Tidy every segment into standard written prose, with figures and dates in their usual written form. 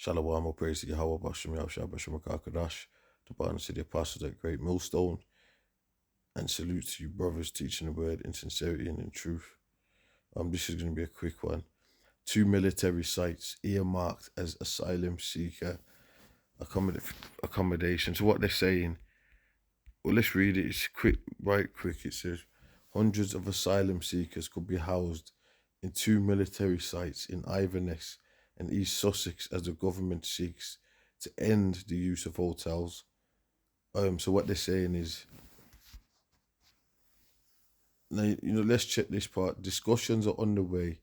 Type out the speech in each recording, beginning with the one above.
Shalom, all praise to Yahweh, Bashem Yahushua, Bashem Akakadash, to balance to the apostles at Great Millstone, and salute to you, brothers, teaching the word in sincerity and in truth. This is going to be a quick one. 2 military sites earmarked as asylum seeker accommodation. So what they're saying, well, let's read it. It's quick, right quick. It says, hundreds of asylum seekers could be housed in 2 military sites in Inverness and East Sussex as the government seeks to end the use of hotels. So what they're saying is, now, let's check this part. Discussions are underway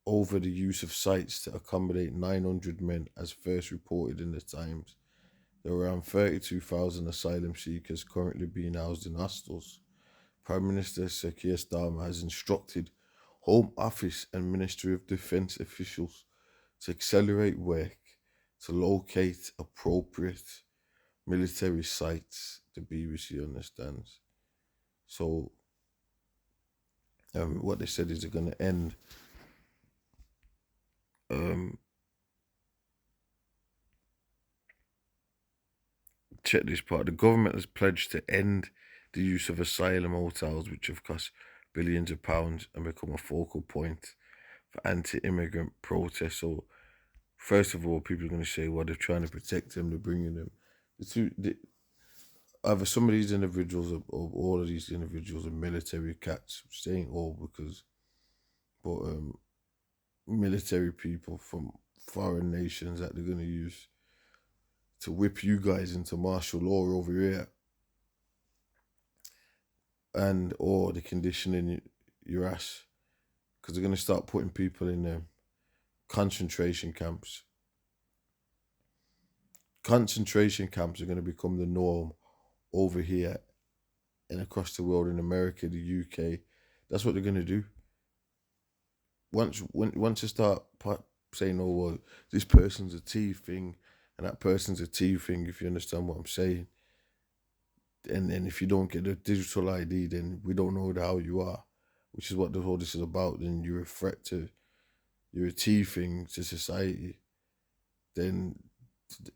over the use of sites to accommodate 900 men, as first reported in the Times. There are around 32,000 asylum seekers currently being housed in hostels. Prime Minister Sir Keir Starmer has instructed Home Office and Ministry of Defence officials to accelerate work to locate appropriate military sites, the BBC understands. So what they said is they're going to end check this part. The government has pledged to end the use of asylum hotels, which have cost billions of pounds and become a focal point for anti-immigrant protests. So first of all, people are going to say, well, they're trying to protect them, they're bringing them. Either some of these individuals or all of these individuals are military cats, saying all because, but military people from foreign nations that they're going to use to whip you guys into martial law over here, and or the conditioning your ass, because they're going to start putting people in concentration camps. Concentration camps are going to become the norm over here and across the world, in America, the UK. That's what they're going to do. Once you start saying, oh, well, this person's a T thing and that person's a T thing, if you understand what I'm saying, and if you don't get a digital ID, then we don't know how you are, which is what the whole this is about, then you're a threat to, you're a T thing to society, then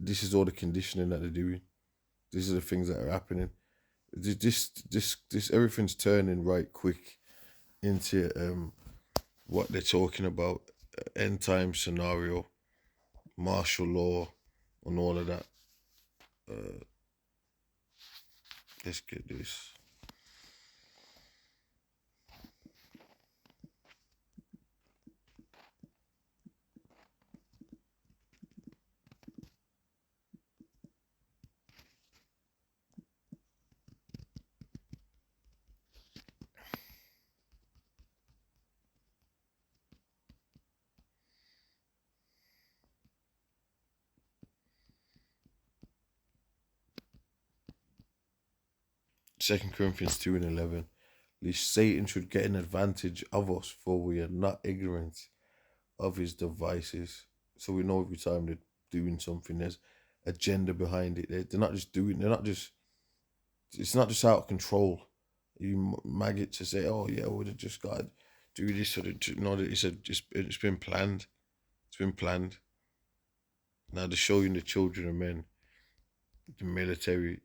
this is all the conditioning that they're doing. These are the things that are happening. This everything's turning right quick into what they're talking about, end time scenario, martial law, and all of that. Let's get this. Second Corinthians 2:11. Lest Satan should get an advantage of us, for we are not ignorant of his devices. So we know every time they're doing something, there's agenda behind it. They're not just doing. It's not just out of control. You maggots to say, oh yeah, we'd have just got to do this or no. It's been planned. It's been planned. Now they're showing the children of men, the military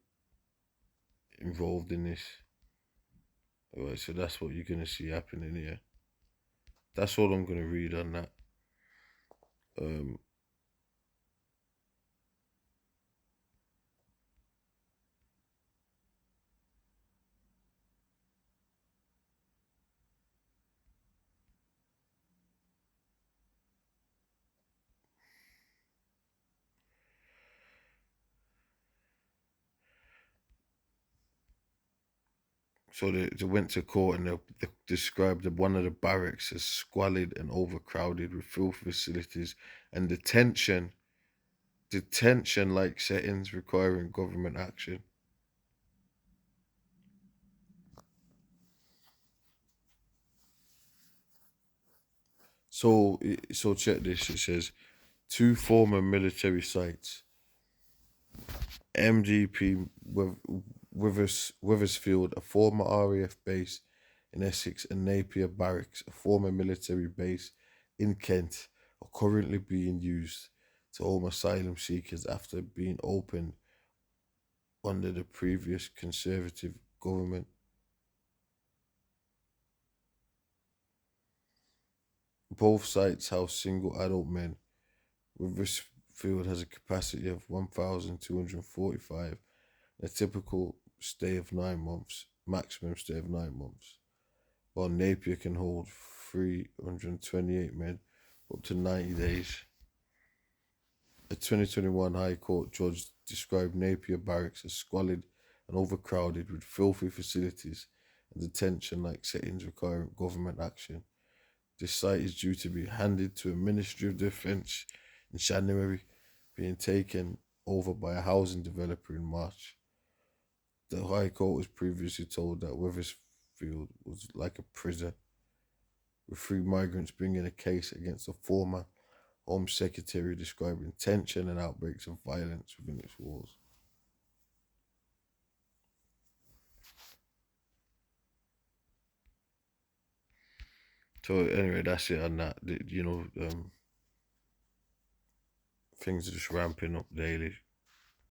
involved in this. Alright, so that's what you're gonna see happening here. That's all I'm gonna read on that. So they went to court and they described one of the barracks as squalid and overcrowded with filthy facilities and detention-like settings requiring government action. So check this. It says 2 former military sites, MGP Withersfield, a former RAF base in Essex, and Napier Barracks, a former military base in Kent, are currently being used to home asylum seekers after being opened under the previous Conservative government. Both sites house single adult men. Wethersfield has a capacity of 1,245, a typical stay of 9 months, maximum stay of 9 months, while Napier can hold 328 men up to 90 days. A 2021 High Court judge described Napier Barracks as squalid and overcrowded with filthy facilities and detention-like settings requiring government action. This site is due to be handed to a Ministry of Defence in January, being taken over by a housing developer in March. The High Court was previously told that Wethersfield was like a prison, with 3 migrants bringing a case against a former Home Secretary describing tension and outbreaks of violence within its walls. So anyway, that's it on that. Things are just ramping up daily.